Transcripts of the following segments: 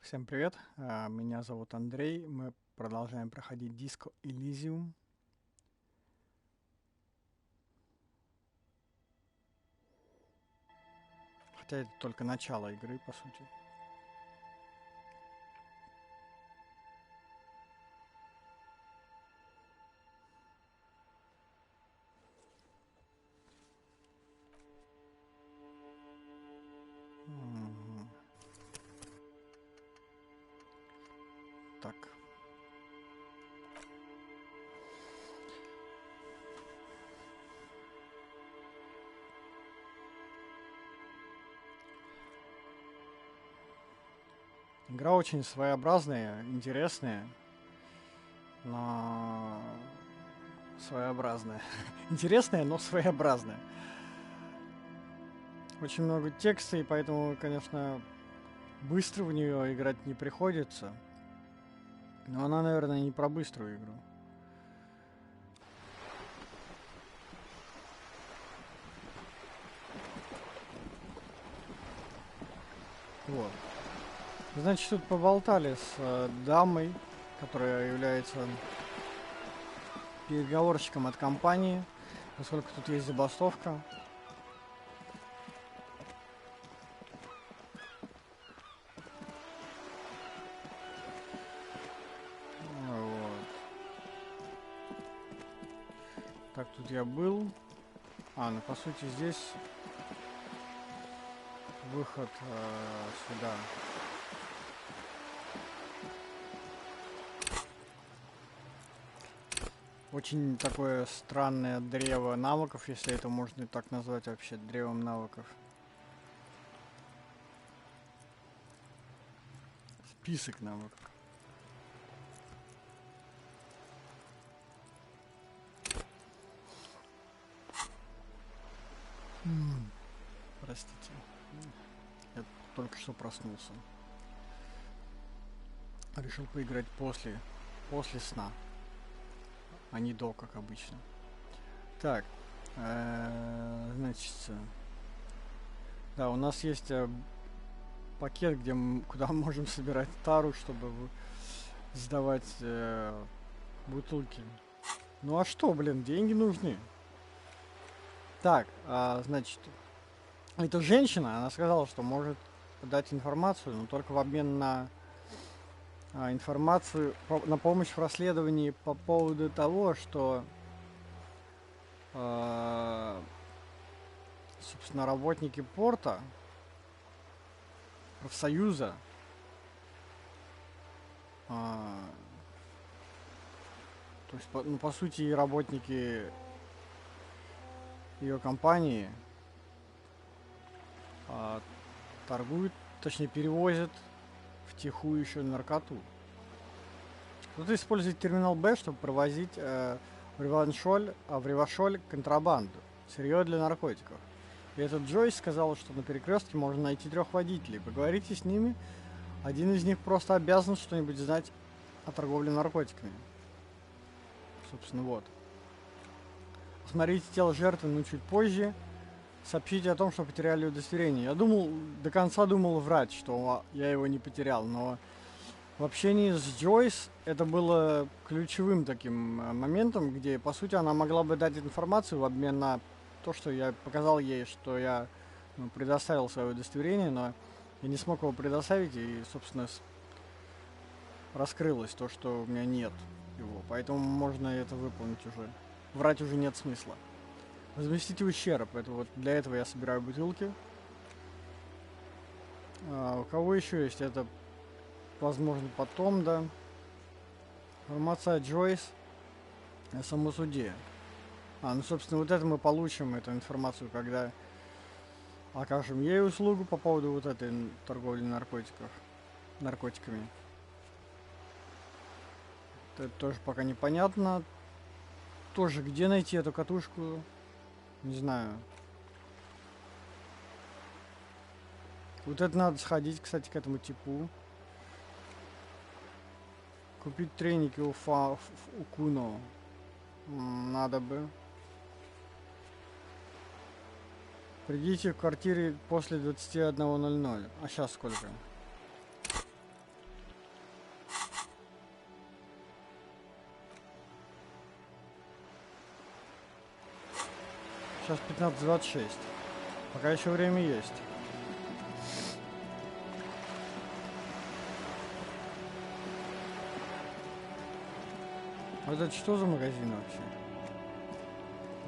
Всем привет, меня зовут Андрей, мы продолжаем проходить Disco Elysium. Хотя это только начало игры, по сути. Мгм. Так. Игра очень своеобразная, интересная, но своеобразная. Интересная, но своеобразная. Очень много текста, и поэтому, конечно, быстро в нее играть не приходится. Но она, наверное, не про быструю игру. Вот. Значит, тут поболтали с дамой, которая является переговорщиком от компании, поскольку тут есть забастовка. Вот. Так, тут я был. Ну по сути здесь выход сюда. Очень такое странное древо навыков, если это можно так назвать вообще, древом навыков. Список навыков. Простите. Я только что проснулся. Решил поиграть после сна, а не до, как обычно. Так, значит, да, у нас есть пакет, куда мы можем собирать тару, чтобы сдавать бутылки. Ну а что, блин, деньги нужны. Так, значит, эта женщина, она сказала, что может дать информацию, но только в обмен на информацию, на помощь в расследовании по поводу того, что собственно, работники порта, профсоюза, то есть, по сути, и работники ее компании торгуют, точнее, перевозят втихую еще наркоту. Кто-то использует терминал Б, чтобы провозить в Ревашоль контрабанду, сырье для наркотиков. И этот Джойс сказал, что на перекрестке можно найти 3 водителей. Поговорите с ними. Один из них просто обязан что-нибудь знать о торговле наркотиками. Собственно, вот. Посмотрите тело жертвы, но чуть позже. Сообщите о том, что потеряли удостоверение. Я до конца думал врать, что я его не потерял, но в общении с Джойс это было ключевым таким моментом, где, по сути, она могла бы дать информацию в обмен на то, что я показал ей, что я предоставил свое удостоверение, но я не смог его предоставить, и, собственно, раскрылось то, что у меня нет его. Поэтому можно это выполнить уже. Врать уже нет смысла. Возместите ущерб. Это вот для этого я собираю бутылки. У кого еще есть? Это, возможно, потом, да. Информация Джойс о самосуде. Ну, собственно, вот это мы получим, эту информацию, когда окажем ей услугу по поводу вот этой торговли наркотиками. Это тоже пока непонятно. Тоже, где найти эту катушку, не знаю. Вот это надо сходить, кстати, к этому типу. Купить треники у Куно. Надо бы. Придите в квартире после 21:00. А сейчас сколько? Сейчас 15:26. Пока еще время есть. А это что за магазин вообще?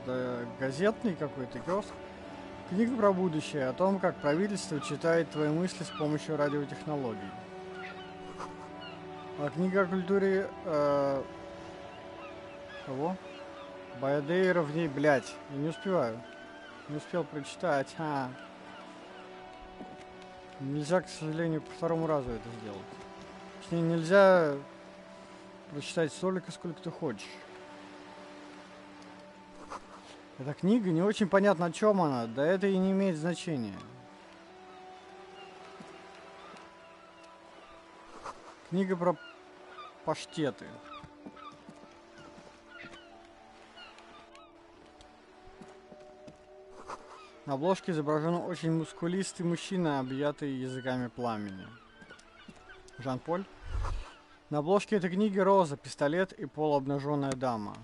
Это газетный какой-то киоск? Книга про будущее, о том, как правительство читает твои мысли с помощью радиотехнологий. А книга о культуре... Кого? Байадейра в ней, блядь. Я не успеваю. Не успел прочитать. Нельзя, к сожалению, по второму разу это сделать. Точнее, нельзя прочитать столько, сколько ты хочешь. Эта книга не очень понятно, о чем она. Да это и не имеет значения. Книга про паштеты. На обложке изображен очень мускулистый мужчина, объятый языками пламени. Жан-Поль. На обложке этой книги роза, пистолет и полуобнаженная дама.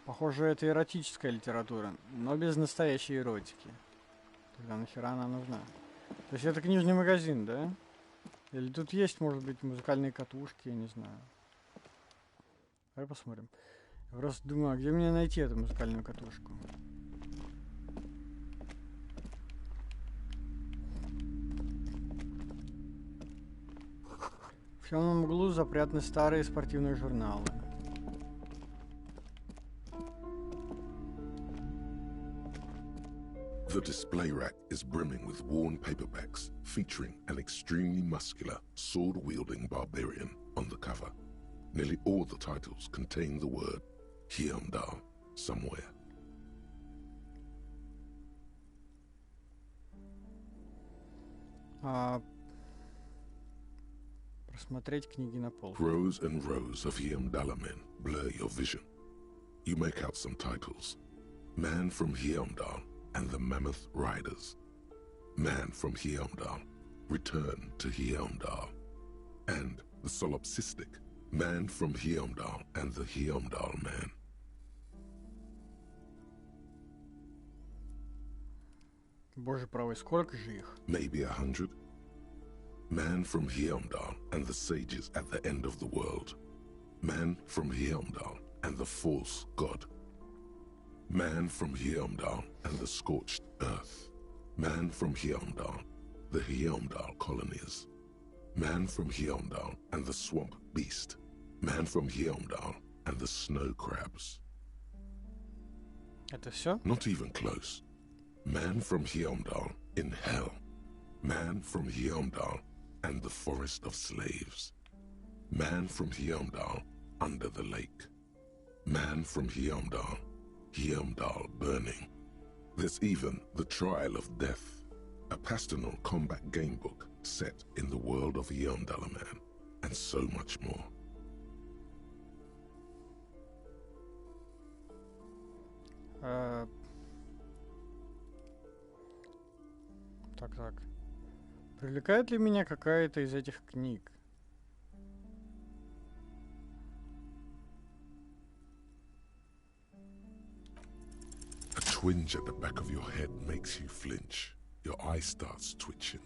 Похоже, это эротическая литература, но без настоящей эротики. Тогда нахера она нужна? То есть это книжный магазин, да? Или тут есть, может быть, музыкальные катушки, я не знаю. Давай посмотрим. Я просто думаю, а где мне найти эту музыкальную катушку? В темном углу запрятаны старые спортивные журналы. The display rack is brimming with worn paperbacks featuring an extremely muscular, sword-wielding barbarian on the cover. Nearly all the titles contain the word Hyundai somewhere. Просмотреть книги на полке. Rows and rows of Hyundai men blur your vision. You make out some titles. Man from Hyundai and the Mammoth Riders. Man from Hyundai, Return to Hyundai. And the solipsistic Man from Hyundai and the Hyundai Man. Боже правый, сколько же их? Maybe 100. Man from Hyundai and the sages at the end of the world. Man from Hyundai and the false god. Man from Hyundai and the scorched earth. Man from Hyundai, the Hyundai colonies. Man from Hyundai and the swamp beast. Man from Hyundai and the snow crabs. Это все? Not even close. Man from Hyundai in hell. Man from Hyundai and the forest of slaves. Man from Hyundai under the lake. Man from Hyundai, Hyundai burning. There's even The Trial of Death, a pastoral combat game book set in the world of Hyundai Man, and so much more. Так. Привлекает ли меня какая-то из этих книг? A twinge at the back of your head makes you flinch. Your eye starts twitching.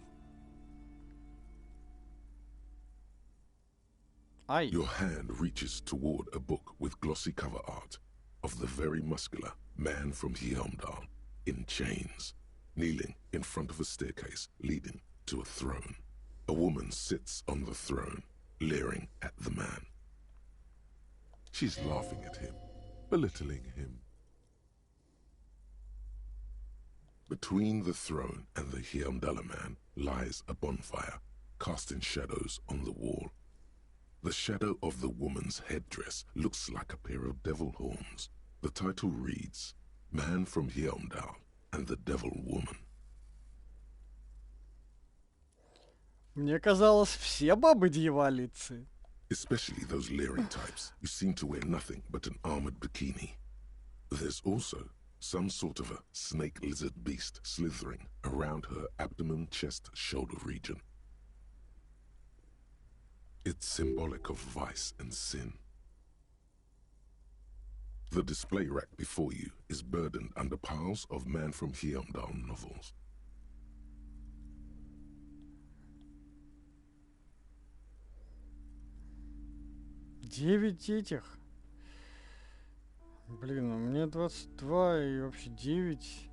Your hand reaches toward a book with glossy cover art of the very muscular man from Hyundai in chains, kneeling in front of a staircase leading to a throne. A woman sits on the throne, leering at the man. She's laughing at him, belittling him. Between the throne and the Hyundai man lies a bonfire, casting shadows on the wall. The shadow of the woman's headdress looks like a pair of devil horns. The title reads, Man from Hyundai and the Devil Woman. Мне казалось, все бабы дьяволицы. Especially those leering types who seem to wear nothing but an armored bikini. There's also some sort of a snake lizard beast slithering around her abdomen, chest, shoulder region. It's symbolic of vice and sin. The display rack before you is burdened under piles of Man from Heimdall novels. Девять этих. Блин, у меня 22 и вообще 9.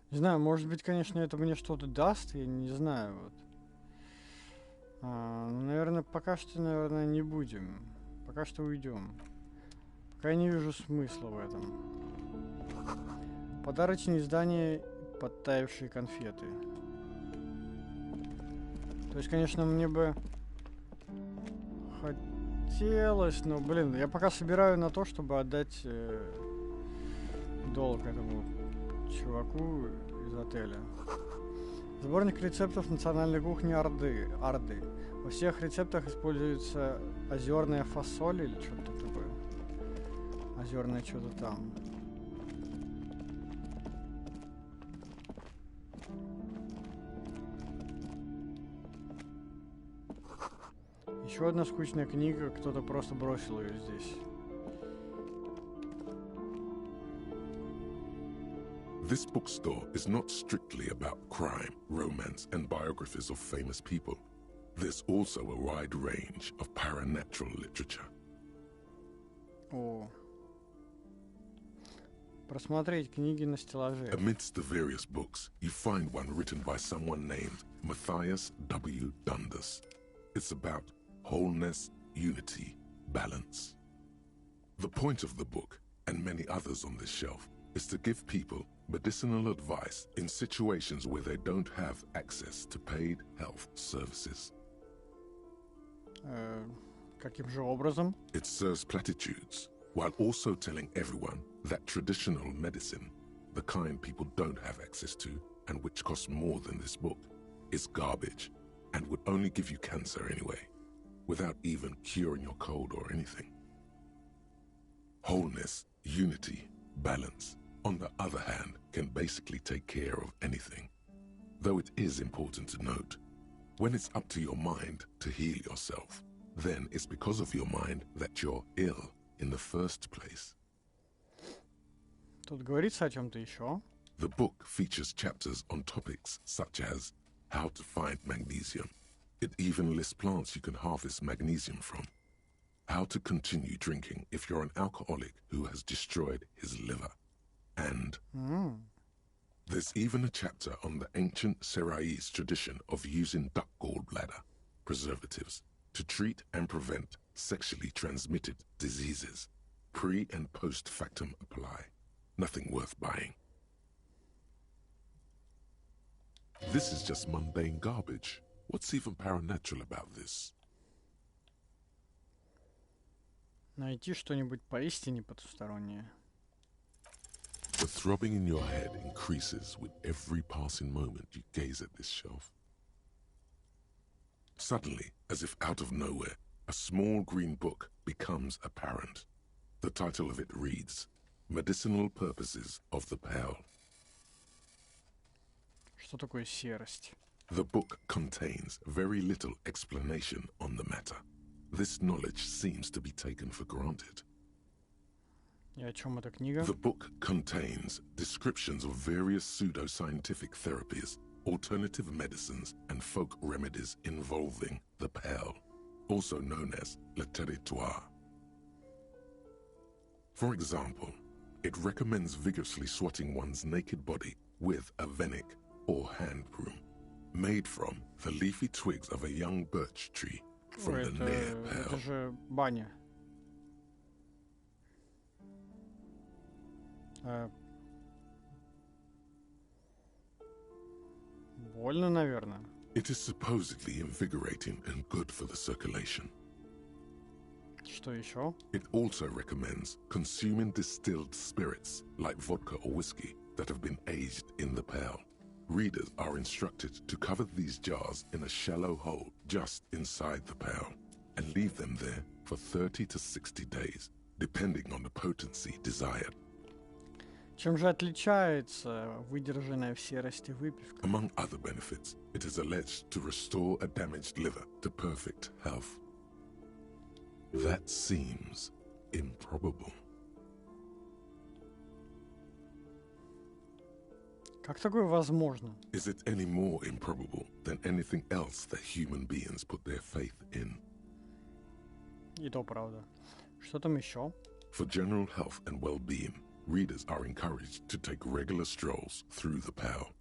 Не знаю, может быть, конечно, это мне что-то даст, я не знаю, вот. Наверное, пока что, не будем. Пока что уйдем. Пока я не вижу смысла в этом. Подарочные издания, подтаявшие конфеты. То есть, конечно, мне бы хотелось, но, блин, я пока собираю на то, чтобы отдать долг этому чуваку из отеля. Сборник рецептов национальной кухни Орды. Во всех рецептах используется озерная фасоль или что-то такое. Озерное что-то там. Еще одна скучная книга, кто-то просто бросил ее здесь. This bookstore is not strictly about crime, romance, and biographies of famous people. There's also a wide range of paranatural literature. О. Просмотреть книги на стеллаже. Amidst the various books, you find one written by someone named Matthias W. Dundas. It's about wholeness, unity, balance. The point of the book, and many others on this shelf, is to give people medicinal advice in situations where they don't have access to paid health services. Каким же образом? It serves platitudes, while also telling everyone that traditional medicine, the kind people don't have access to, and which costs more than this book, is garbage, and would only give you cancer anyway, without even curing your cold or anything. Wholeness, unity, balance, on the other hand, can basically take care of anything. Though it is important to note, when it's up to your mind to heal yourself, then it's because of your mind that you're ill in the first place. Тут говорится о чем-то еще. The book features chapters on topics such as how to find magnesium. It even lists plants you can harvest magnesium from. How to continue drinking if you're an alcoholic who has destroyed his liver. And there's even a chapter on the ancient Seraïs tradition of using duck gallbladder preservatives to treat and prevent sexually transmitted diseases. Pre and post factum apply. Nothing worth buying. This is just mundane garbage. What's even paranatural about this? Найти что-нибудь поистине потустороннее. The throbbing in your head increases with every passing moment you gaze at this shelf. Suddenly, as if out of nowhere, a small green book becomes apparent. The title of it reads, Medicinal Purposes of the Pearl. Что такое серость? The book contains very little explanation on the matter. This knowledge seems to be taken for granted. И о чем эта книга? The book contains descriptions of various pseudoscientific therapies, alternative medicines, and folk remedies involving the pearl, also known as le territoire. For example, it recommends vigorously swatting one's naked body with a venik or hand broom, made from the leafy twigs of a young birch tree from the near pearl. Это же баня. Больно, наверное. It is supposedly invigorating and good for the circulation. Что еще? It also recommends consuming distilled spirits like vodka or whiskey that have been aged in the pearl. Readers are instructed to cover these jars in a shallow hole just inside the pearl and leave them there for 30 to 60 days, depending on the potency desired. Чем же отличается выдержанная в серости выпивка? Among other benefits, it is alleged to restore a damaged liver to perfect health. That seems improbable. Как такое возможно? Is it any more improbable than anything else that human beings put their faith in? И то правда. Что там еще? For general health and well-being, readers are encouraged to take regular strolls through the Pale,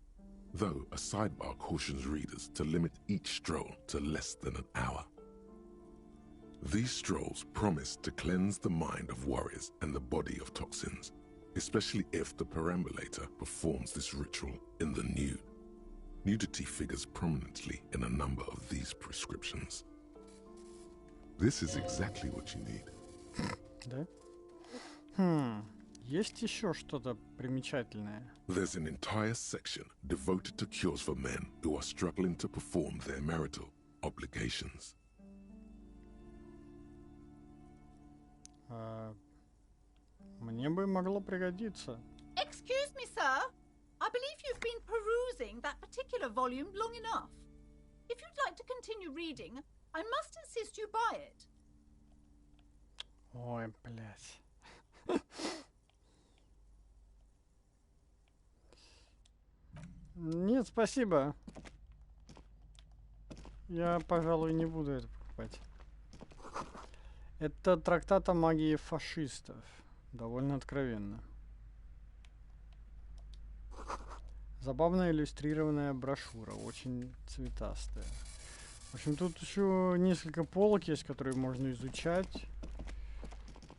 though a sidebar cautions readers to limit each stroll to less than an hour. These strolls promise to cleanse the mind of worries and the body of toxins, especially if the perambulator performs this ritual in the nude. Nudity figures prominently in a number of these prescriptions. This is exactly what you need. Да? Есть еще что-то примечательное. There's an entire section devoted to cures for men who are struggling to perform their marital obligations. Мне бы могло пригодиться. Excuse me, sir. I believe you've been perusing that particular volume long enough. If you'd like to continue reading, I must insist you buy it. Ой, блядь. Нет, спасибо. Я, пожалуй, не буду это покупать. Это трактат о магии фашистов. Довольно откровенно. Забавная иллюстрированная брошюра. Очень цветастая. В общем, тут еще несколько полок есть, которые можно изучать.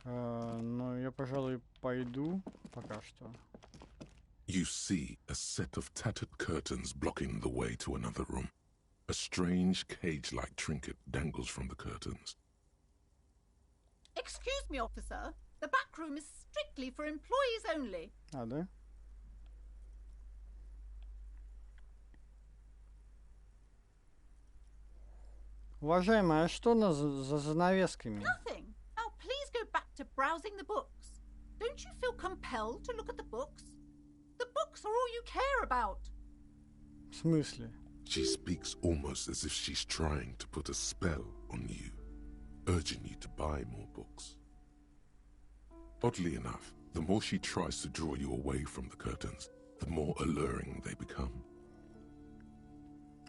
Но я, пожалуй, пойду пока что. You see a set of tattered curtains blocking the way to another room. A strange cage-like trinket dangles from the curtains. Excuse me, officer. The back room is strictly for employees only. А, да? Уважаемая, а что за занавесками? Nothing. Now please go back to browsing the books. Don't you feel compelled to look at the books? The books are all you care about. В смысле? She speaks almost as if she's trying to put a spell on you, urging you to buy more books. Oddly enough, the more she tries to draw you away from the curtains, the more alluring they become.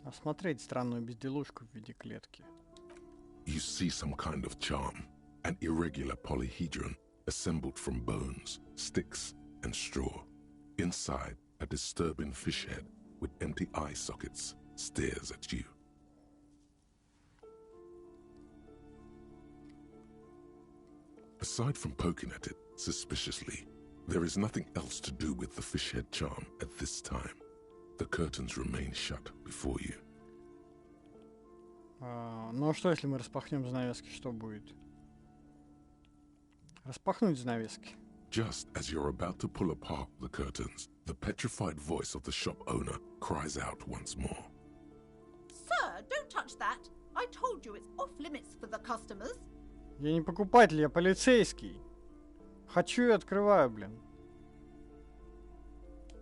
Осмотреть странную безделушку в виде клетки. You see some kind of charm, an irregular polyhedron assembled from bones, sticks, and straw. Inside, a disturbing fish head with empty eye sockets stares at you. Aside from poking at it suspiciously, there is nothing else to do with the fish head charm at this time. The curtains remain shut before you. Ну а что, если мы распахнем занавески, что будет? Распахнуть занавески. Just as you're about to pull apart the curtains, the petrified voice of the shop owner cries out once more. Sir, don't touch that. I told you it's off limits for the customers. Я не покупатель, я полицейский. Хочу и открываю, блин.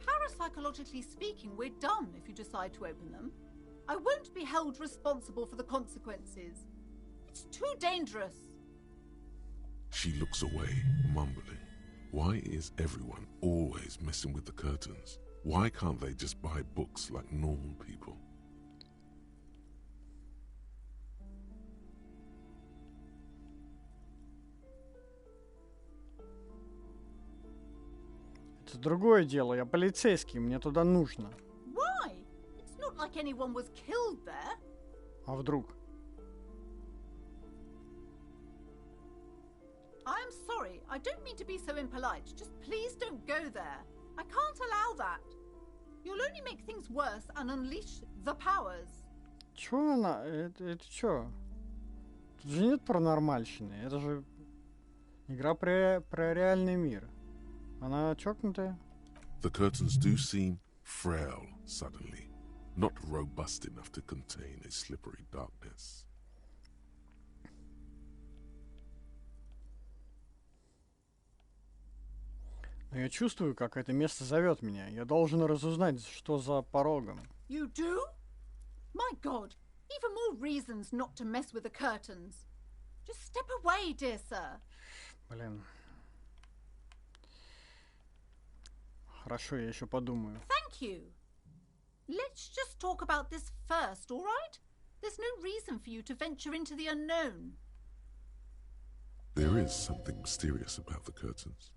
Parapsychologically speaking, we're done if you decide to open them. I won't be held responsible for the consequences. It's too dangerous. She looks away, mumbling. Why is everyone always messing with the curtains? Why can't they just buy books like normal people? Это другое дело, я полицейский, мне туда нужно. Why? It's not like anyone was killed there. А вдруг? I'm sorry, I don't mean to be so impolite. Just please don't go there. I can't allow that. You'll only make things worse and unleash the powers. Чё она? Это чё? Тут же нет паранормальщины. Это же игра про реальный мир. Она чокнутая? The curtains do seem frail suddenly, not robust enough to contain a slippery darkness. Но я чувствую, как это место зовет меня. Я должен разузнать, что за порогом. You do? My God, even more reasons not to mess with the curtains. Just step away, dear sir. Блин. Хорошо, я еще подумаю. Thank you. Let's just talk about this first, all right? There's no reason for you to venture into the unknown. There is something mysterious about the curtains.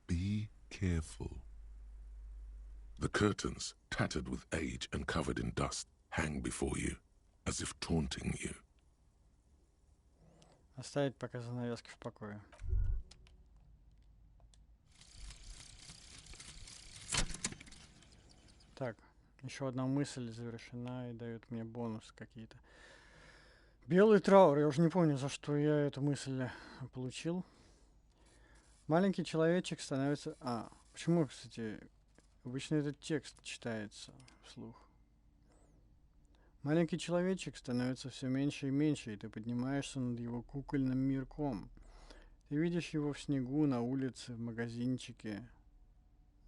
Be careful. The curtains, tattered with age and covered in dust, hang before you, as if taunting you. Оставить пока занавески в покое. Так, еще одна мысль завершена и дает мне бонус какие-то. Белый траур. Я уже не помню, за что я эту мысль получил. Маленький человечек становится... почему, кстати, обычно этот текст читается вслух? Маленький человечек становится все меньше и меньше, и ты поднимаешься над его кукольным мирком. Ты видишь его в снегу, на улице, в магазинчике,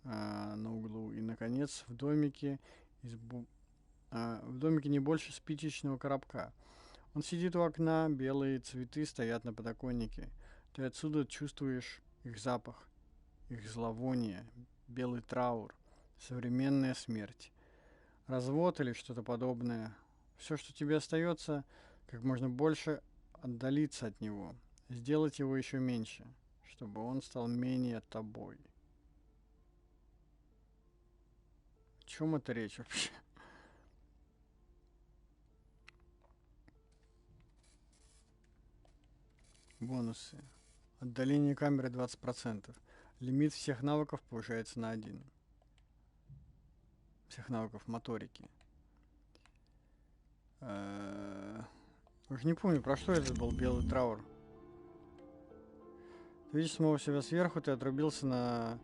на углу, и, наконец, в домике не больше спичечного коробка. Он сидит у окна, белые цветы стоят на подоконнике. Ты отсюда чувствуешь их запах, их зловоние, белый траур, современная смерть, развод или что-то подобное. Все, что тебе остается, как можно больше отдалиться от него, сделать его еще меньше, чтобы он стал менее тобой. О чем это речь вообще? Бонусы. Отдаление камеры 20%. Лимит всех навыков повышается на 1. Всех навыков моторики. Уже не помню, про что это был белый траур. Ты видишь самого себя сверху, ты отрубился на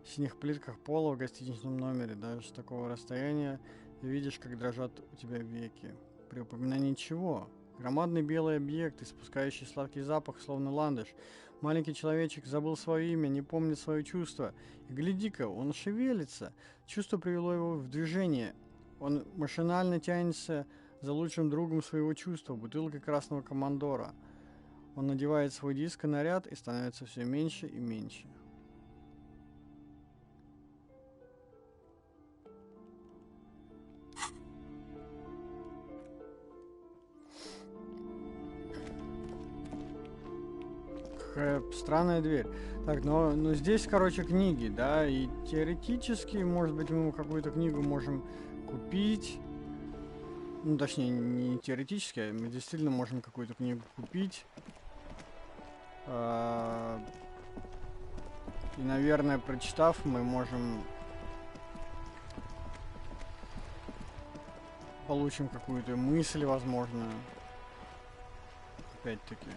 синих плитках пола в гостиничном номере. Даже с такого расстояния ты видишь, как дрожат у тебя веки. При упоминании чего? Громадный белый объект, испускающий сладкий запах, словно ландыш. Маленький человечек забыл свое имя, не помнит свое чувство. И гляди-ка, он шевелится. Чувство привело его в движение. Он машинально тянется за лучшим другом своего чувства, бутылкой красного командора. Он надевает свой диско-наряд и становится все меньше и меньше. Какая странная дверь. Так, но здесь, короче, книги, да, и теоретически, может быть, мы какую-то книгу можем купить. Ну, точнее, не теоретически, а мы действительно можем какую-то книгу купить. И, наверное, прочитав, мы можем... Получим какую-то мысль, возможно. Опять-таки.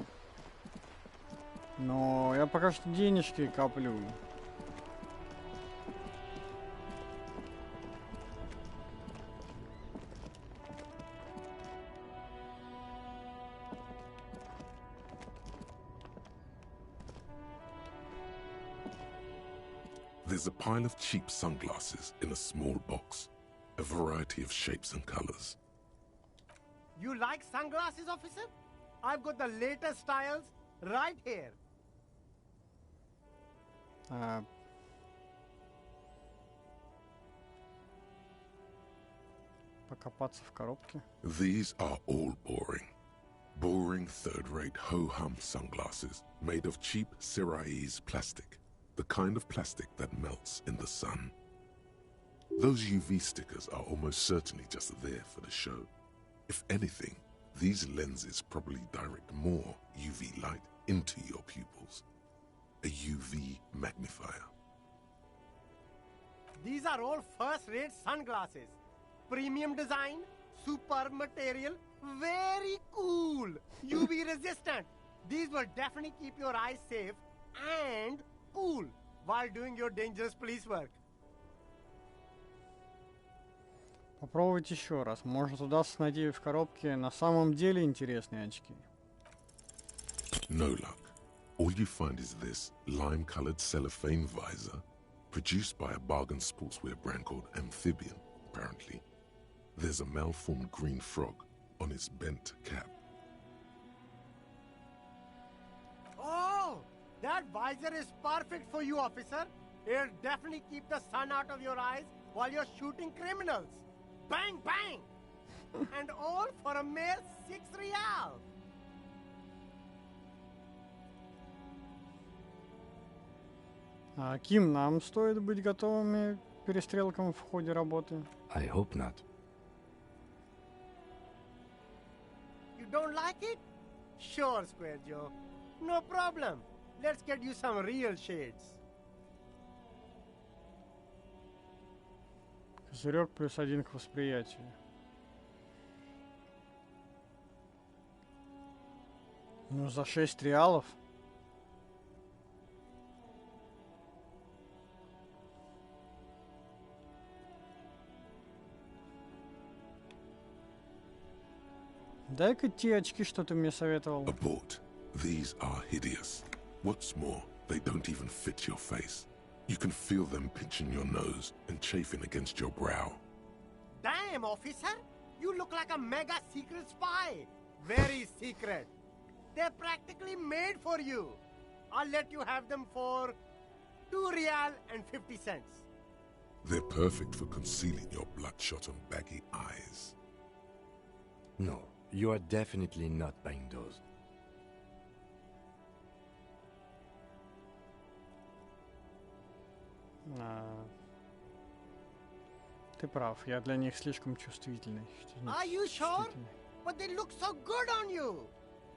Но я пока что денежки коплю. There's a pile of cheap sunglasses in a small box, a variety of shapes and colors. You like sunglasses, officer? I've got the latest styles right here. Покопаться в коробке. These are all boring. Boring third-rate ho-hum sunglasses made of cheap Syrahese plastic, the kind of plastic that melts in the sun. Those UV stickers are almost certainly just there for the show. If anything, these lenses probably direct more UV light into your pupils. A UV magnifier. These are all first-rate sunglasses. Premium design, superb material, very cool, UV resistant. These will definitely keep your eyes safe and cool while doing your dangerous police work. Попробовать еще раз. Может, удастся найти в коробке на самом деле интересные очки. No luck. All you find is this lime-colored cellophane visor, produced by a bargain sportswear brand called Amphibian, apparently. There's a malformed green frog on its bent cap. Oh, that visor is perfect for you, officer. It'll definitely keep the sun out of your eyes while you're shooting criminals. Bang, bang! And all for a mere 6 real. Ким, нам стоит быть готовыми к перестрелкам в ходе работы. I hope not. You don't like it? Sure, Square Joe. No problem. Let's get you some real shades. Козырек +1 к восприятию. Ну, за 6 реалов. Дай-ка те очки, что ты мне советовал. Abort. These are hideous. What's more, they don't even fit your face. You can feel them pinching your nose and chafing against your brow. Damn, officer! You look like a mega secret spy. Very secret. They're practically made for you. I'll let you have them for 2 real and 50 cents. They're perfect for concealing your bloodshot and baggy eyes. No, you are definitely not buying those. Ты прав, я для них слишком чувствительный. Are you sure? But they look so good on you.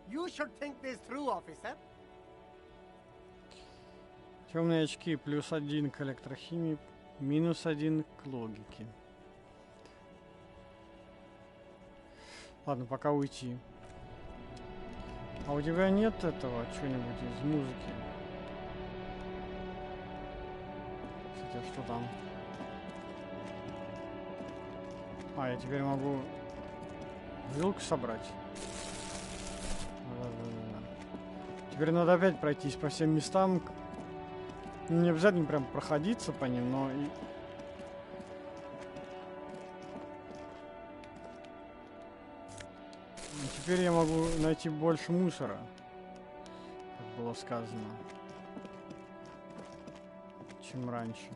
You should think this through, officer. Темные очки +1 к электрохимии, -1 к логике. Ладно, пока уйти. А у тебя нет этого, чего-нибудь из музыки? Кстати, а что там? Я теперь могу вилку собрать. Да. Теперь надо опять пройтись по всем местам. Не обязательно прям проходиться по ним, но и... Теперь я могу найти больше мусора, как было сказано, чем раньше.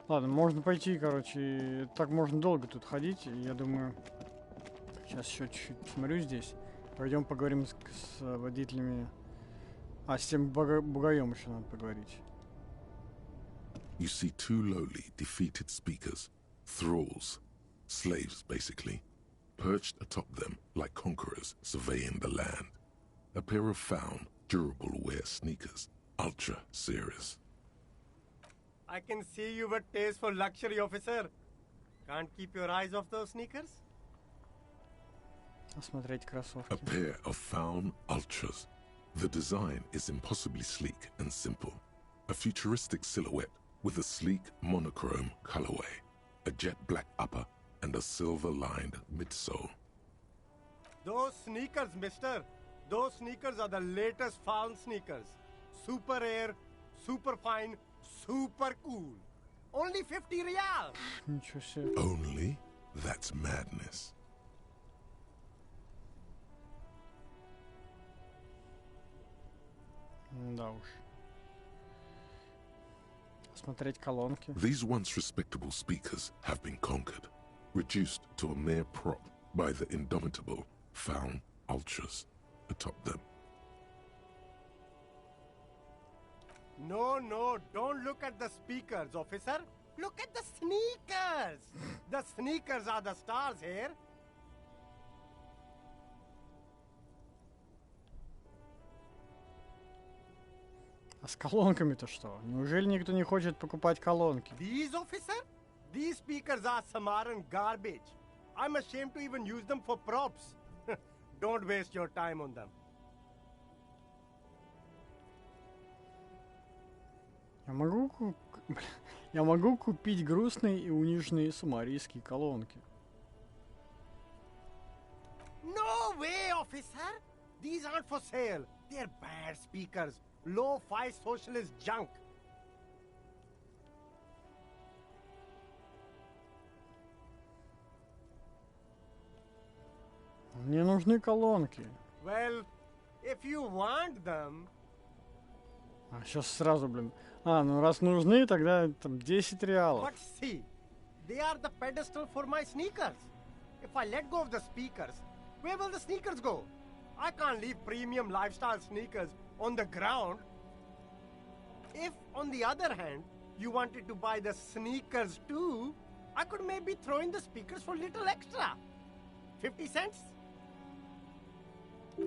Ладно, можно пойти, короче, так можно долго тут ходить, и я думаю, сейчас еще чуть-чуть посмотрю здесь. Пойдем поговорим с водителями. С тем бугаем еще надо поговорить. You see 2 lowly, defeated speakers, thralls, slaves basically, perched atop them like conquerors surveying the land. A pair of found, durable wear sneakers, ultra serious. I can see you with taste for luxury, officer. Can't keep your eyes off those sneakers? Осмотреть кроссовки. A pair of found ultras. The design is impossibly sleek and simple. A futuristic silhouette with a sleek monochrome colorway, a jet black upper, and a silver-lined midsole. Those sneakers, mister. Those sneakers are the latest found sneakers. Super air, super fine, super cool. Only 50 real. Ничего себе. Only? That's madness. Да уж. Смотреть колонки. These once respectable speakers have been conquered, reduced to a mere prop by the indomitable found ultras atop them. No, don't look at the speakers, officer. Look at the sneakers. The sneakers are the stars here. А с колонками-то что? Неужели никто не хочет покупать колонки? These, officer? These speakers are Samaran garbage. I'm ashamed to even use them for props. Don't waste your time on them. Я могу купить грустные и униженные сумарийские колонки. No way, officer. These aren't for sale. They're bad speakers. Low-fi socialist junk. Мне нужны колонки. Well, if you want them, А, сейчас сразу, блин. А, ну раз нужны, тогда там 10 реалов. but see, they are the pedestal for my sneakers. If I let go of the speakers, where will the sneakers go? I can't leave premium lifestyle sneakers on the ground. If, on the other hand, you wanted to buy the sneakers too, I could maybe throw in the speakers for little extra. 50 cents?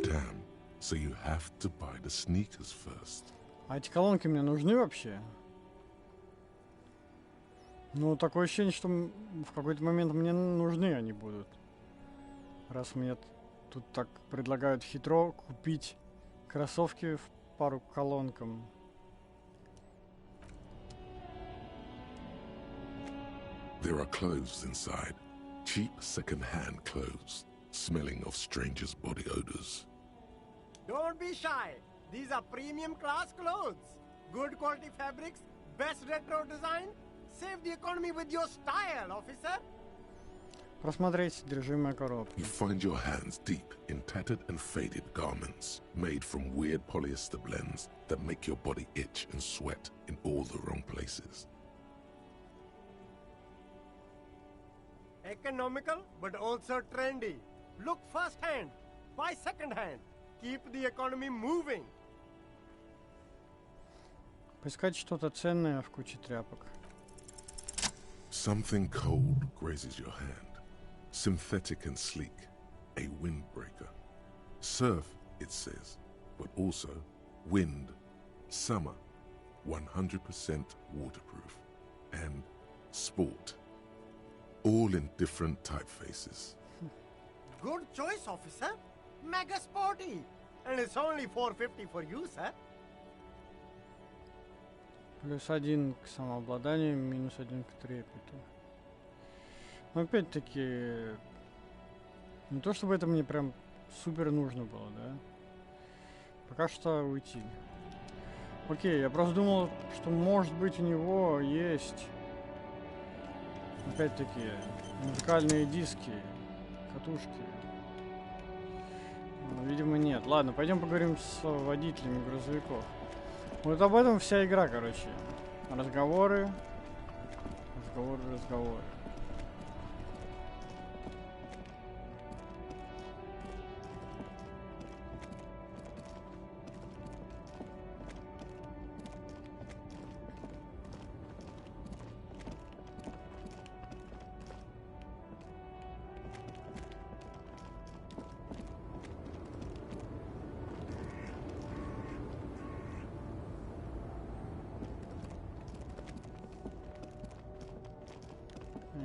Damn, so you have to buy the sneakers first. А эти колонки мне нужны вообще? Ну, такое ощущение, что в какой-то момент мне нужны они будут. Раз мне тут так предлагают хитро купить кроссовки в пару к колонкам. There are clothes inside. Cheap second-hand clothes, smelling of strangers' body odors. Don't be shy. These are premium class clothes. Good quality fabrics, best retro design. Save the economy with your style, officer. Просмотреть содержимое коробки. You find your hands deep in tattered and faded garments made from weird polyester blends that make your body itch and sweat in all the wrong places. Economical, but also trendy. Look first-hand, buy second-hand. Keep the economy moving. Поискать что-то ценное в куче тряпок. Something cold grazes your hand. Synthetic and sleek. A windbreaker. Surf, it says, but also wind, summer, 100% waterproof, and sport. All in different typefaces. Good choice, officer. Mega sporty. And it's only $4.50 for you, sir. +1 к самообладанию, -1 к трепету. Но опять-таки, не то чтобы это мне прям супер нужно было, да? Пока что уйти. Окей, я просто думал, что может быть у него есть, опять-таки, музыкальные диски, катушки. Но, видимо, нет. Ладно, пойдем поговорим с водителями грузовиков. Вот об этом вся игра, короче. Разговоры, разговоры, разговоры.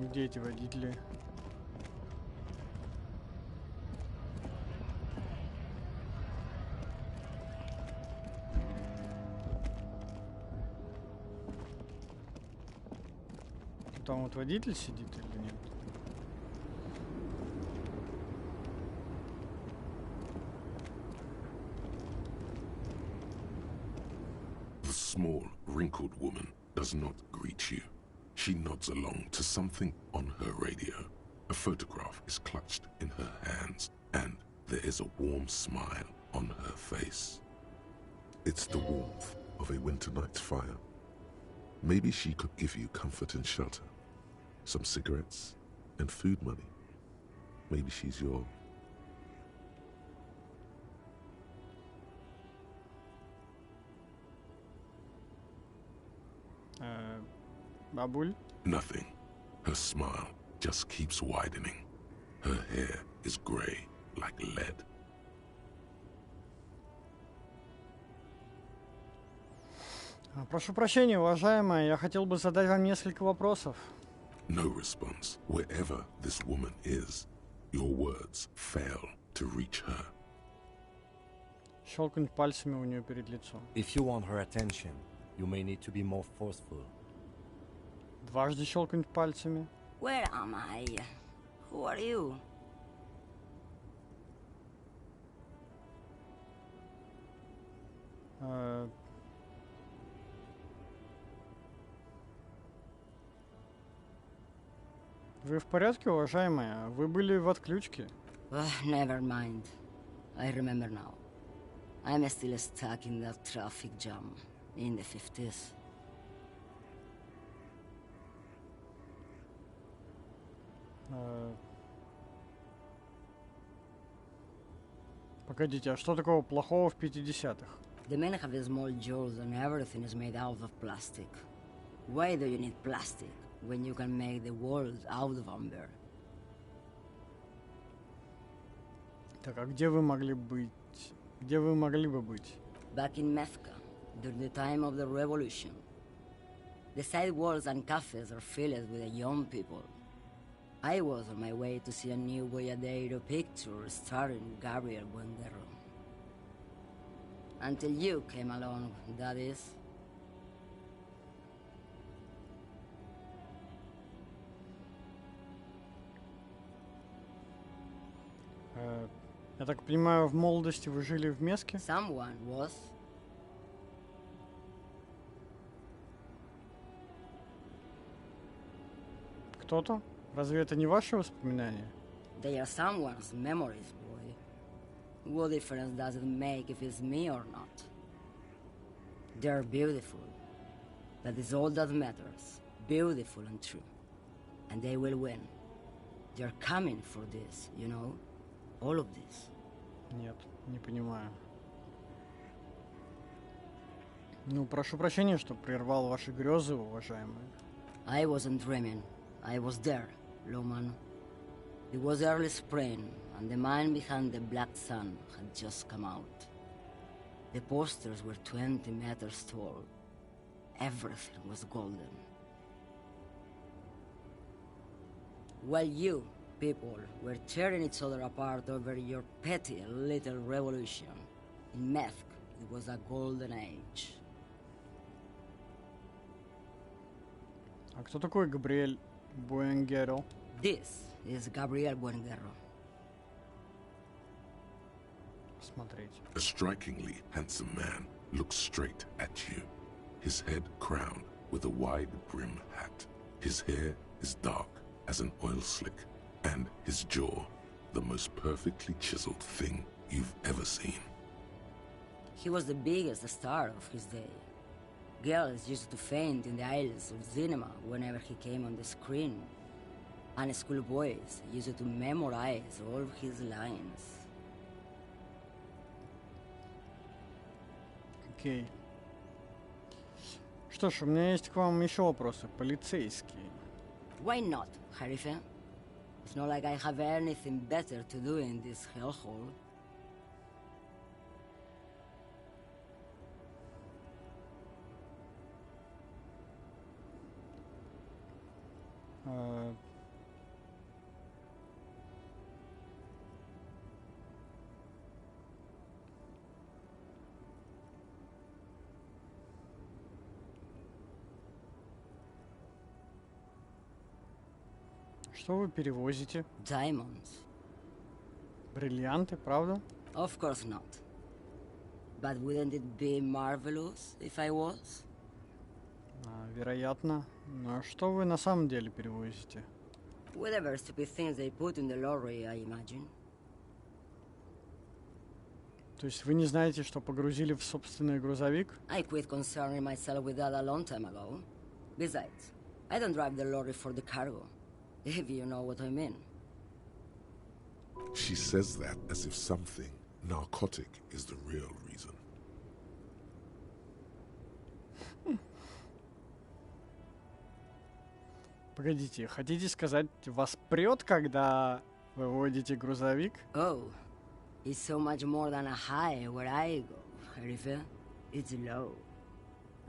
Где эти водители? Там вот водитель сидит или нет? The small, wrinkled woman does not greet you. She nods along to something on her radio. A photograph is clutched in her hands, and there is a warm smile on her face. It's the warmth of a winter night's fire. Maybe she could give you comfort and shelter, some cigarettes and food money. Maybe she's your... Бабуль? Nothing. Her smile just keeps widening. Her hair is gray like lead. Прошу прощения, уважаемая, я хотел бы задать вам несколько вопросов. No response. Wherever this woman is, your words fail to reach her. Щелкнуть пальцами у нее перед лицом. If you want her attention, you may need to be more forceful. Дважды щелкнуть пальцами. Where am I? Who are you? Вы в порядке, уважаемая? Вы были в отключке. Never mind. I remember now. I'm still stuck in that traffic jam in the 50s. Погодите, а что такого плохого в 50-х? The men have small jaws and everything is made out of plastic. Why do you need plastic when you can make the world out of amber? Так, а где вы могли быть? Где вы могли бы быть? Back in Methka, during the time of the revolution. The sidewalks and cafes are filled with young people. I was on my way to see a new Boyadero picture starring Gabriel Buenguerro. Until you came along, that is. Я так понимаю, в молодости вы жили в Меске? Someone was. Кто-то? Разве это не ваши воспоминания? They are someone's memories, boy. What difference does it make if it's me or not? They're beautiful. That is all that matters. Beautiful and true. And they will win. They're coming for this, you know? All of this. Нет, не понимаю. Ну, прошу прощения, что прервал ваши грезы, уважаемые. I wasn't dreaming. I was there, Loman. It was early spring, and the man behind the black sun had just come out. The posters were 20 meters tall. Everything was golden. While you, people, were tearing each other apart over your petty little revolution, in Methk, it was a golden age. А кто такой Габриэль Буэнгеро? This is Gabriel Buenguerro. Смотрите. A strikingly handsome man looks straight at you, his head crowned with a wide brim hat. His hair is dark as an oil slick, and his jaw the most perfectly chiseled thing you've ever seen. He was the biggest star of his day. Girls used to faint in the aisles of cinema whenever he came on the screen. And schoolboys used to memorize all of his lines. Окей. Что ж, у меня есть к вам еще вопросы. Полицейские. Why not, Harife? It's not like I have anything better to do in this hellhole. Что вы перевозите? Diamonds? Бриллианты, правда? Of course not. But wouldn't it be marvelous if I was? Вероятно. Но что вы на самом деле перевозите? Whatever stupid things they put in the lorry, I imagine. То есть вы не знаете, что погрузили в собственный грузовик? I quit concerning myself with that a long time ago. Besides, I don't drive the lorry for the cargo, if you know what I mean. She says that as if something narcotic is the real reason. Погодите, хотите сказать, вас прет, когда вы водите грузовик? Oh, it's so much more than a high where I go, Harife. It's low.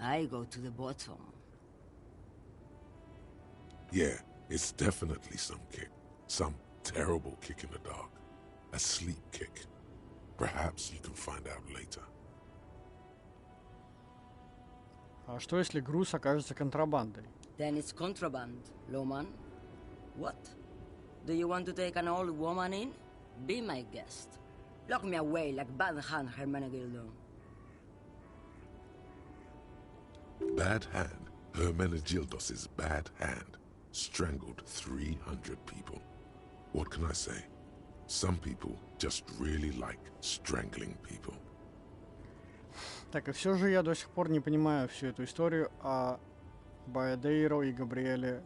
I go to the bottom. Yeah, it's definitely some kick. Some terrible kick in the dark. A sleep kick. Perhaps you can find out later. А что если груз окажется контрабандой? Then it's contraband, Loman. What? Do you want to take an old woman in? Be my guest. Lock me away like Bad Hand Hermenegildo. Bad Hand, Hermenegildos's bad hand, strangled 300 people. What can I say? Some people just really like strangling people. Так, и все же я до сих пор не понимаю всю эту историю о Боядейро и Габриэле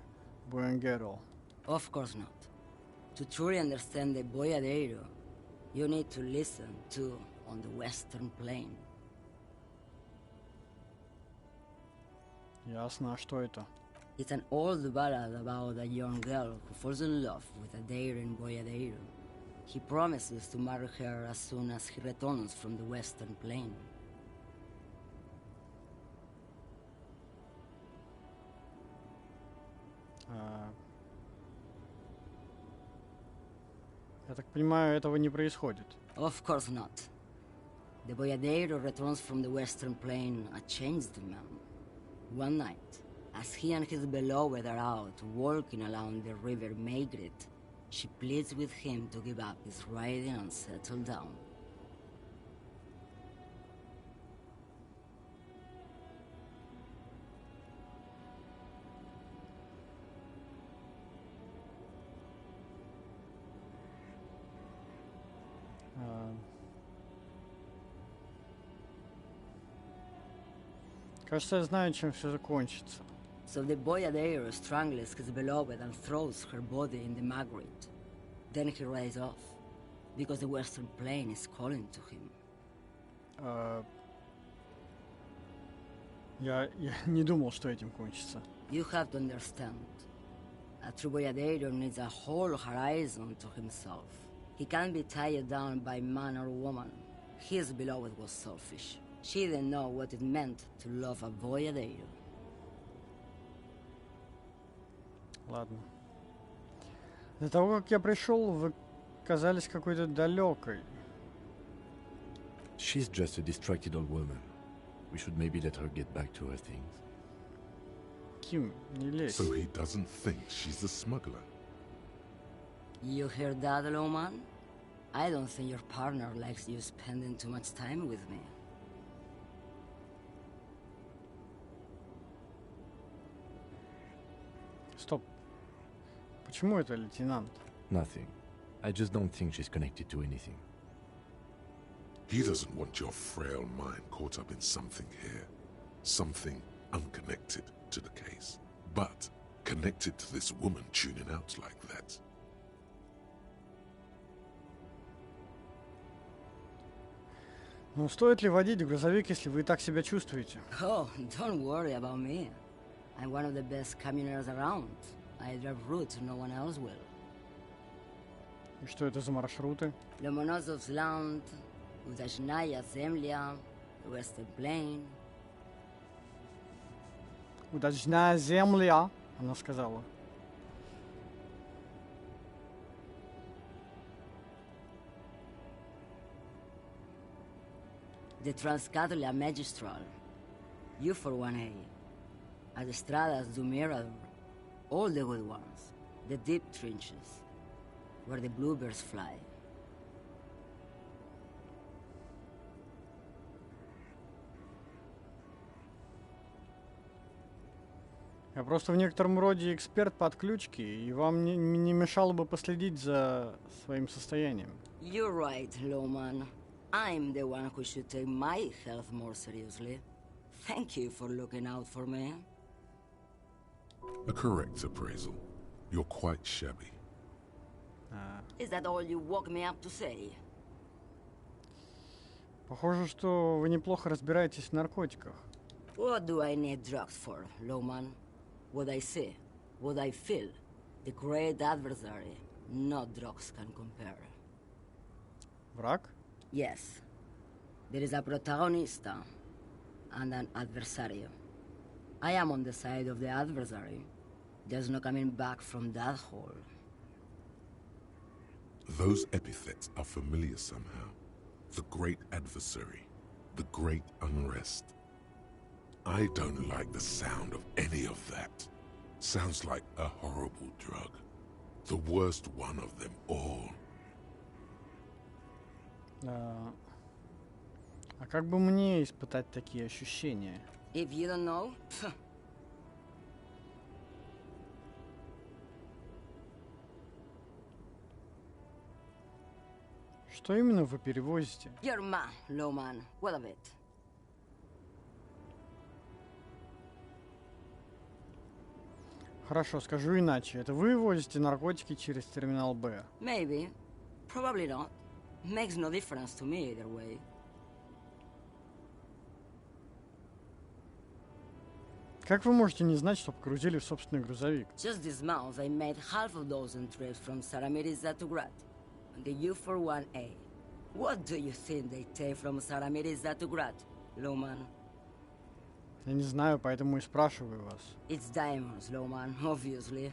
Буэнгеро. Of course not. To truly understand the Boyadero, you need to listen to On the Western Plain. Ясно, а что это? It's an old ballad about a young girl who falls in love with a daring Boyadero. He promises to marry her as soon as he returns from the Western Plain. Я так понимаю, этого не происходит. Of course not. The Boyadero returns from the Western Plain a changed man. One night, as he and his beloved are out walking along the river Maigret, she pleads with him to give up his riding and settle down. Кажется, я знаю, чем все закончится. So the Boyadero strangles his beloved and throws her body in the Magritte. Then he rides off, because the Western Plain is calling to him. Я не думал, что этим кончится. You have to understand. A true Boyadero needs a whole horizon to himself. He can't be tied down by man or woman. His beloved was selfish. She didn't know what it meant to love a Boyadero. Ладно. До того, как я пришел, вы казались какой-то далекой. She's just a distracted old woman. We should maybe let her get back to her things. Ким, не лезь. So he doesn't think she's a smuggler. You hear that, Lowman? I don't think your partner likes you spending too much time with me. Стоп. Почему это лейтенант? Nothing. I just don't think she's connected to anything. He doesn't want your frail mind caught up in something here. Something unconnected to the case. But connected to this woman tuning out like that. Ну, стоит ли водить грузовик, если вы так себя чувствуете? Oh, don't worry about me. I'm one of the best camioners around. I drive routes no one else will. И что это за маршруты? Lomonosov's Udashная Земля, the Western Plain. Удачная земля, она сказала. The Transcatolia Magistral. You for 1A. Autostradas do Mirador. All the good ones. The deep trenches. Where the bluebirds fly. Я просто в некотором роде эксперт по отключке, и вам не мешало бы последить за своим состоянием. You're right, Lowman. I'm the one who should take my health more seriously. Thank you for looking out for me. A correct appraisal. You're quite shabby. Is that all you woke me up to say? Похоже, что вы неплохо разбираетесь в наркотиках. What do I need drugs for, Lowman? What I see, what I feel, the great adversary, no drugs can compare. Враг? Yes, there is a protagonista and an adversario. I am on the side of the adversary. There's no coming back from that hole. Those epithets are familiar somehow. The great adversary, the great unrest. I don't like the sound of any of that. Sounds like a horrible drug. The worst one of them all. А как бы мне испытать такие ощущения? If you don't know, Что именно вы перевозите? You're man, low man. What of it? Хорошо, скажу иначе. Это вы возите наркотики через терминал Б? Maybe. Probably not. Makes no difference to me either way. Как вы можете не знать, что погрузили в собственный грузовик? Just this month, I made half a dozen trips from Saramiriza to Grad on the U41A. What do you think they take from Saramiriza to Grad, Lowman? Я не знаю, поэтому и спрашиваю вас. It's diamonds, Lowman, obviously.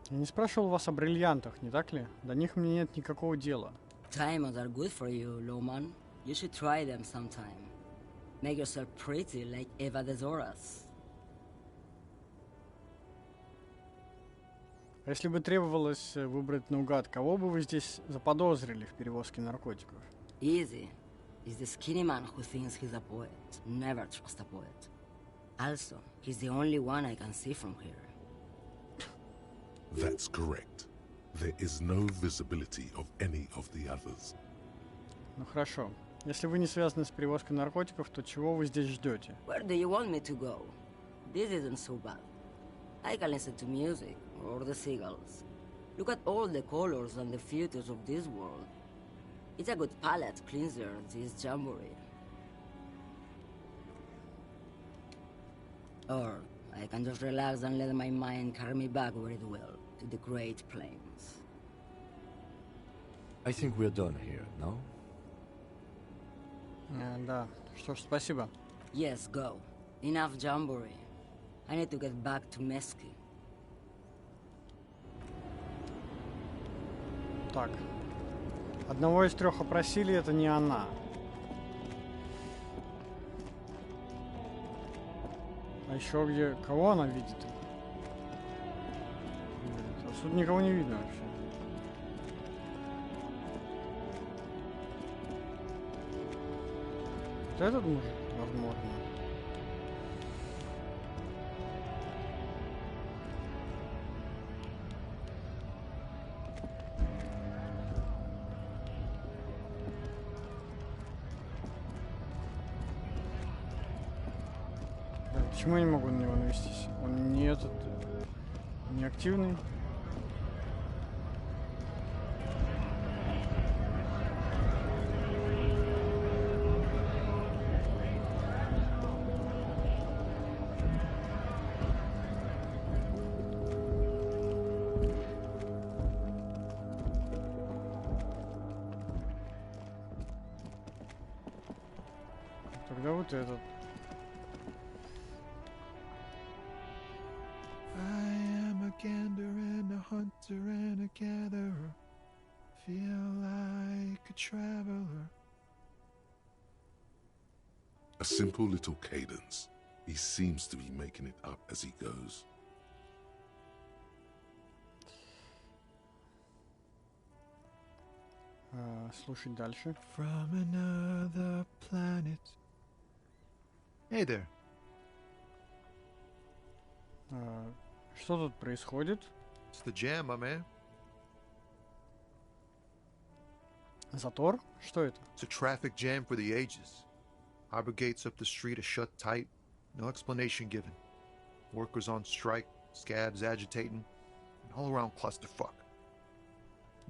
Я не спрашивал вас о бриллиантах, не так ли? До них мне нет никакого дела. Diamonds are good for you, Lowman. You should try them sometime. Make yourself pretty like Eva de Zoras. А если бы требовалось выбрать наугад, кого бы вы здесь заподозрили в перевозке наркотиков? Easy. Is the skinny man who thinks he's a poet. Never trust a poet. Also, he's the only one I can see from here. That's correct. There is no visibility of any of the others. Ну хорошо. Если вы не связаны с перевозкой наркотиков, то чего вы здесь ждете? Where do you want me to go? This isn't so bad. I can listen to music, or the seagulls. Look at all the colors and the futures of this world. It's a good palate cleanser, this jamboree. Or I can just relax and let my mind carry me back where it will, to the Great Plains. I think we're done here, no? Да. Что ж, спасибо. Yes, go. Enough jamboree. I need to get back to Mesky. Так. Одного из трех опросили, это не она. А еще где... Кого она видит? А тут никого не видно вообще. Вот этот мужик, возможно. Почему я не могу на него навестись? Он не этот... не активный. Тогда вот этот. Gander and a hunter and a gatherer, feel like a traveler. A simple little cadence. He seems to be making it up as he goes. Слушать дальше. From another planet. Hey there. Что тут происходит? It's the jam, my man. Затор? Что это? It's a traffic jam for the ages. Harbor gates up the street are shut tight. No explanation given. Workers on strike, scabs agitating, and all around clusterfuck.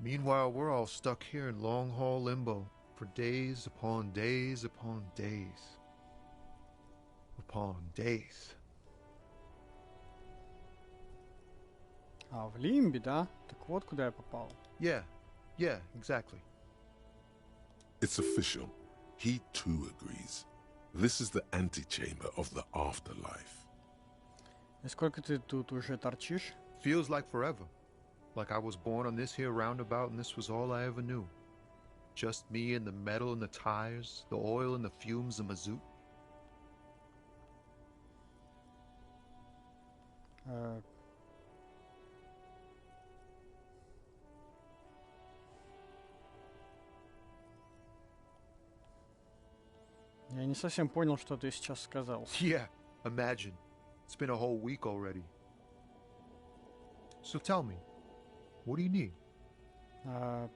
Meanwhile, we're all stuck here in long-haul limbo for days upon days upon days. Upon days. А, в Лимбе, да? Так вот, куда я попал. Yeah, exactly. It's official. He too agrees. This is the antechamber of the afterlife. И сколько ты тут уже торчишь? Feels like forever. Like I was born on this here roundabout and this was all I ever knew. Just me and the metal and the tires, the oil and the fumes of mazout. не совсем понял, что ты сейчас сказал. Yeah, imagine. It's been a whole week already. So tell me, what do you need? А,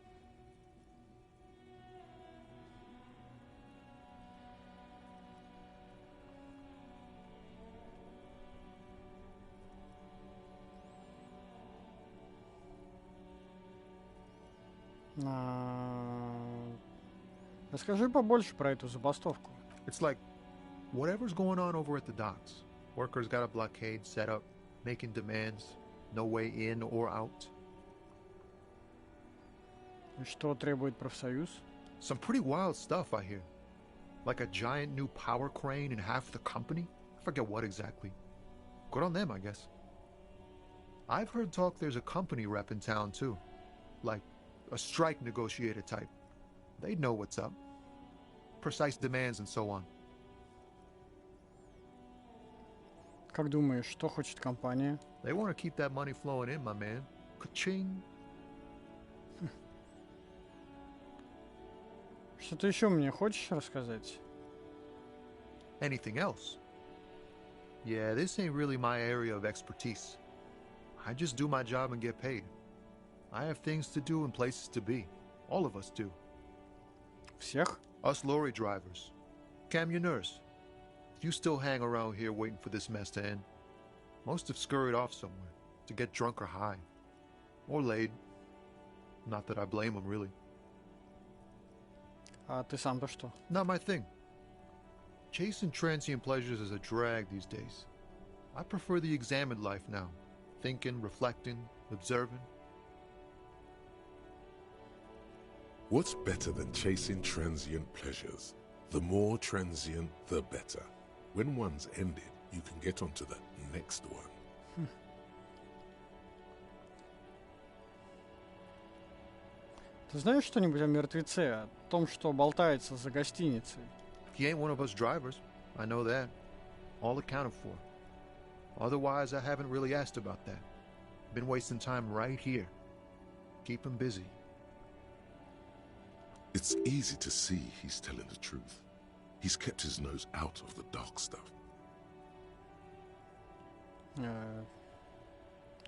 Расскажи побольше про эту забастовку. It's like whatever's going on over at the docks. Workers got a blockade set up, making demands, no way in or out. И что требует профсоюз? Some pretty wild stuff, I hear. Like a giant new power crane in half the company? I forget what exactly. Good on them, I guess. I've heard talk there's a company rep in town, too. Like a strike negotiator type. They'd know what's up. Precise demands and so on. Как думаешь, что хочет компания? They want to keep that money flowing in, my man. Ka-ching. Что-то еще мне хочешь рассказать? Anything else? Yeah, this ain't really my area of expertise. I just do my job and get paid. I have things to do and places to be. All of us do. Всех? Us lorry drivers. Camionneurs. You still hang around here waiting for this mess to end. Most have scurried off somewhere to get drunk or high. Or laid. Not that I blame them, really. А ты сам-то что? Not my thing. Chasing transient pleasures is a drag these days. I prefer the examined life now. Thinking, reflecting, observing. What's better than chasing transient pleasures? The more transient, the better. When one's ended, you can get onto the next one. Ты знаешь что-нибудь о мертвеце? О том, что болтается за гостиницей? He ain't one of us drivers. I know that. All accounted for. Otherwise, I haven't really asked about that. Been wasting time right here. Keep him busy. It's easy to see he's telling the truth. He's kept his nose out of the dark stuff.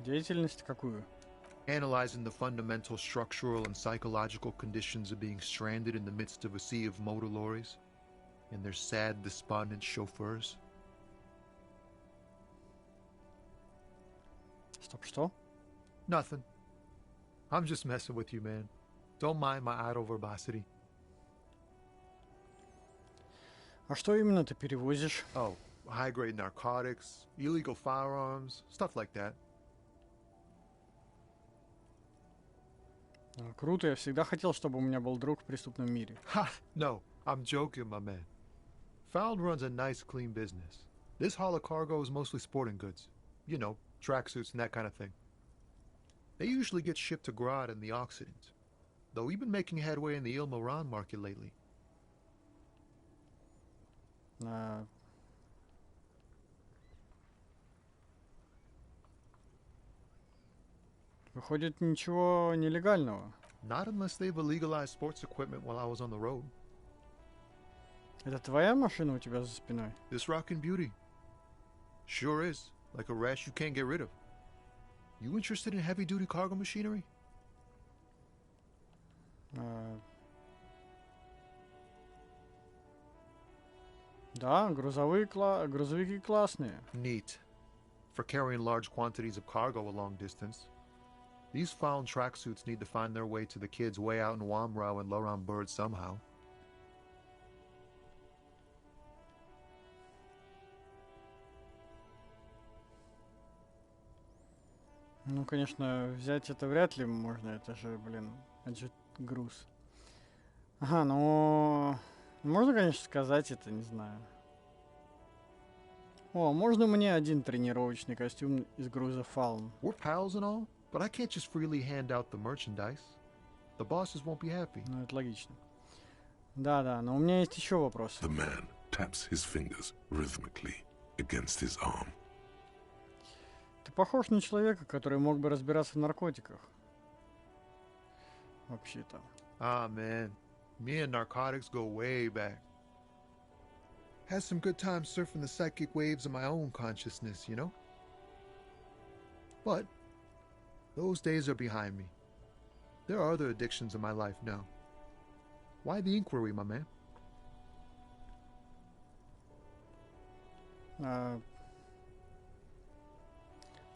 Деятельность какую? Analyzing the fundamental structural and psychological conditions of being stranded in the midst of a sea of motor lorries and their sad, despondent chauffeurs. Стоп, что? Nothing. I'm just messing with you, man. Don't mind my idle verbosity. А что именно ты перевозишь? Oh, high-grade narcotics, illegal firearms, stuff like that. Круто, я всегда хотел, чтобы у меня был друг в преступном мире. Ha! No, I'm joking, my man. Found runs a nice, clean business. This haul of cargo is mostly sporting goods. You know, tracksuits and that kind of thing. They usually get shipped to Grad in the Occident. Though we've been making headway in the Il Moran market lately. Выходит, ничего нелегального. Not unless they've illegalized sports equipment while I was on the road. Это твоя машина у тебя за спиной? This rockin' beauty. Sure is. Like a rash you can't get rid of. You interested in heavy-duty cargo machinery? Да, грузовики классные. Neat. For carrying large quantities of cargo a long distance. These found tracksuits need to find their way to the kids way out in Wamrau and Laurent Bird somehow. Ну, конечно, взять это вряд ли можно, это же, это же груз. Ага, ну, можно, конечно, сказать это, не знаю. О, можно мне один тренировочный костюм из груза Фалм? We're pals and all, but I can't just freely hand out the merchandise. The bosses won't be happy. Ну, это логично. Да, но у меня есть еще вопрос. The man taps his fingers rhythmically against his arm. Ты похож на человека, который мог бы разбираться в наркотиках. Вообще-то. Ah, man. Me and narcotics go way back. Had some good times surfing the psychic waves of my own consciousness, you know? But those days are behind me. There are other addictions in my life now. Why the inquiry, my man?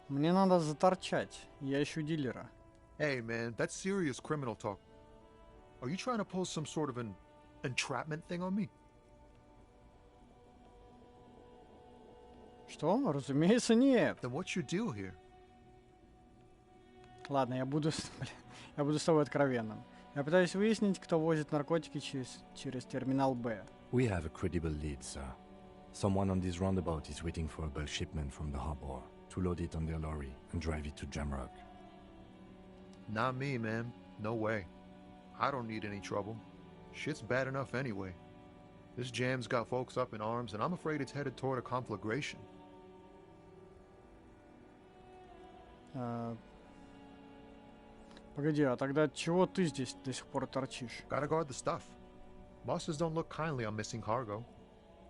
Мне надо заторчать. Я ищу дилера. Hey, man, that's serious criminal talk. Are you trying to pull some sort of an entrapment thing on me? Что? Разумеется, нет. Then what's your deal here? Ладно, я буду с тобой откровенным. Я пытаюсь выяснить, кто возит наркотики через терминал Б. We have a credible lead, sir. Someone on this roundabout is waiting for a bulk shipment from the harbor to load it on their lorry and drive it to Jamrock. Not me, man. No way. I don't need any trouble. Shit's bad enough anyway. This jam's got folks up in arms, and I'm afraid it's headed toward a conflagration. Погоди, а тогда чего ты здесь до сих пор торчишь? Gotta guard the stuff. Bosses don't look kindly on missing cargo,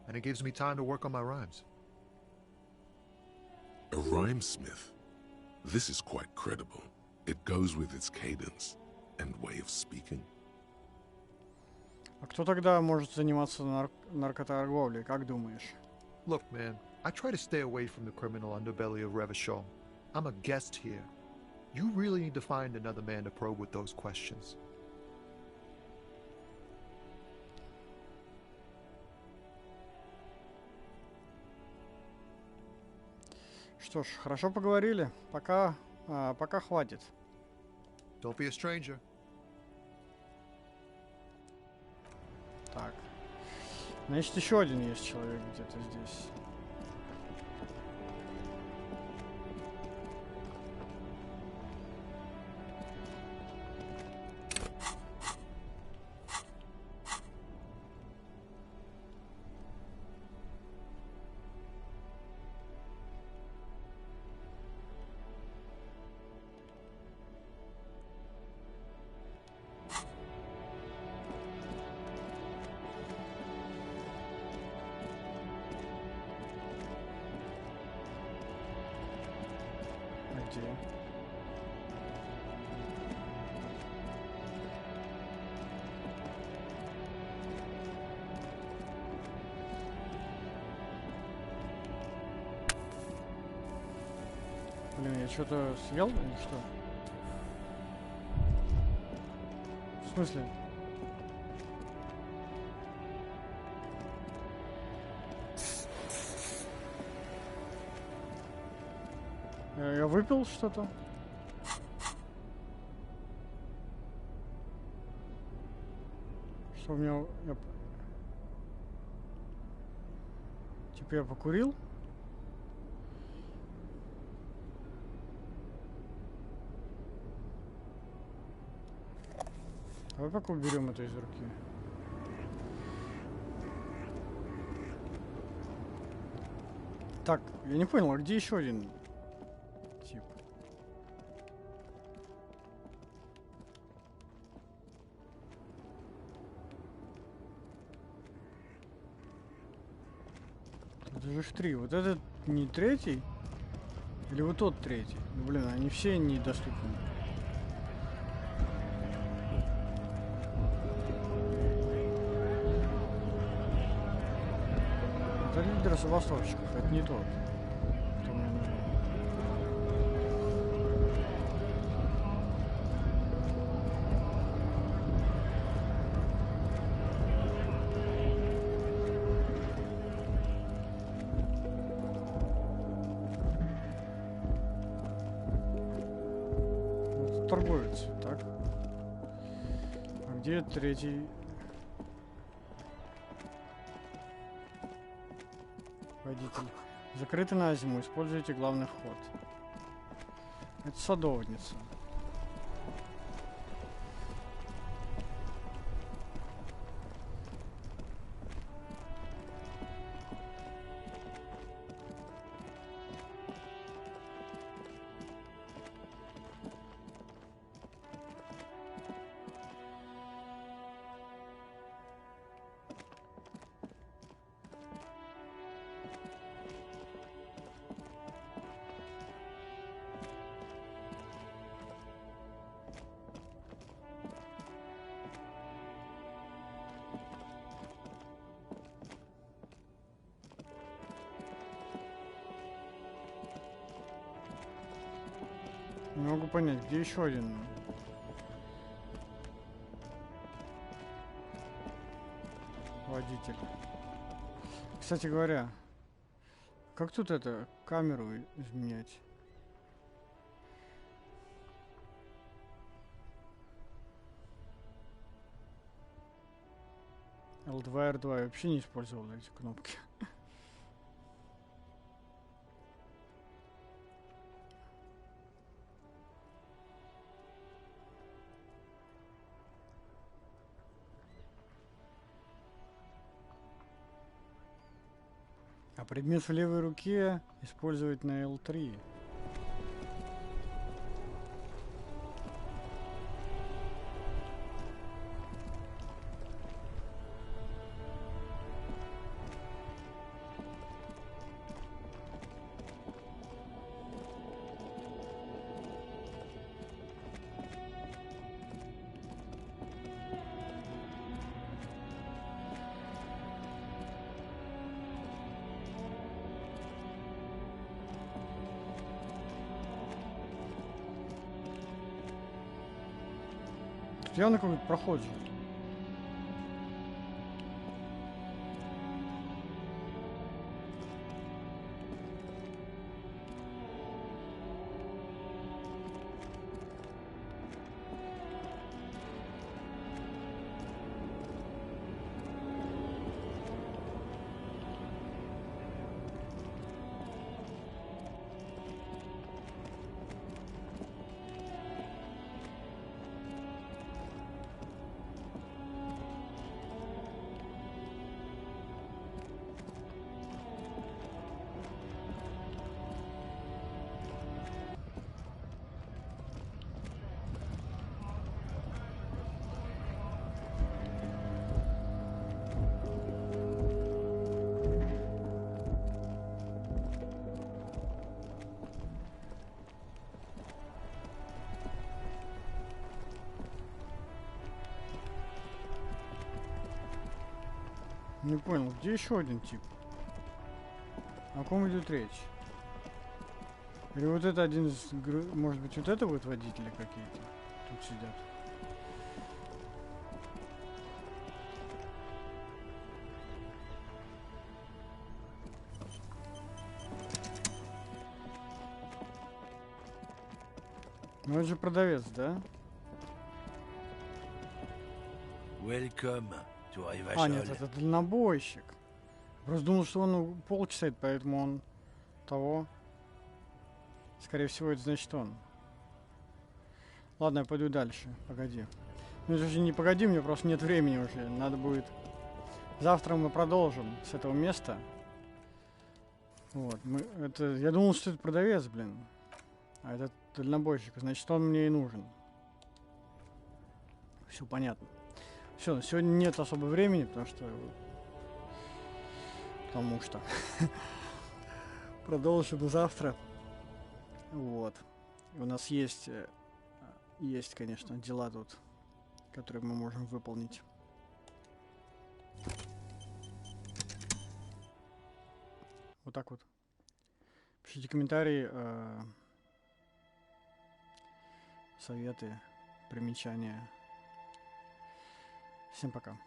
and it gives me time to work on my rhymes. A rhymesmith? This is quite credible. It goes with its cadence and way of speaking. А кто тогда может заниматься наркоторговлей, как думаешь? Look, man, I try to stay away from the criminal underbelly of Revachol. I'm a guest here. You really need to find another man to probe with those questions. Что ж, хорошо поговорили. Пока хватит. Don't be a stranger. Так. Значит, еще один есть человек где-то здесь. Где? Блин, я что-то съел или что? В смысле? Я выпил что-то? Что у меня... Типа я покурил? Давай пока уберем это из руки. Так, я не понял, а где еще один тип? Это же их три. Вот этот не третий? Или вот тот третий? Ну, блин, они все недоступны. Это лидер забастовщиков, это не тот, кто мне нужен. Вот торговец, так? А где третий? Водитель. Закрыты на зиму. Используйте главный вход. Это садовница. Не могу понять, где еще один? Водитель. Кстати говоря, как тут это камеру изменять? L2, R2 я вообще не использовал эти кнопки. А предмет в левой руке использовать на L3. Тут явно какой-то проход же. Не понял, где еще один тип? О ком идет речь? Или вот это один из... Может быть, вот это вот водители какие-то тут сидят? Ну это же продавец, да? Welcome to А, нет, Ivashol. это дальнобойщик. Просто думал, что он полк читает, поэтому он того. Скорее всего, это значит он. Ладно, я пойду дальше. Погоди. Ну это же не погоди, мне просто нет времени уже. Надо будет... Завтра мы продолжим с этого места. Вот. Я думал, что это продавец, блин. А это дальнобойщик. Значит, он мне и нужен. Все понятно. Все, сегодня нет особо времени, потому что продолжим завтра. Вот. У нас есть, конечно, дела тут, которые мы можем выполнить. Вот так вот. Пишите комментарии, советы, примечания. Всем пока.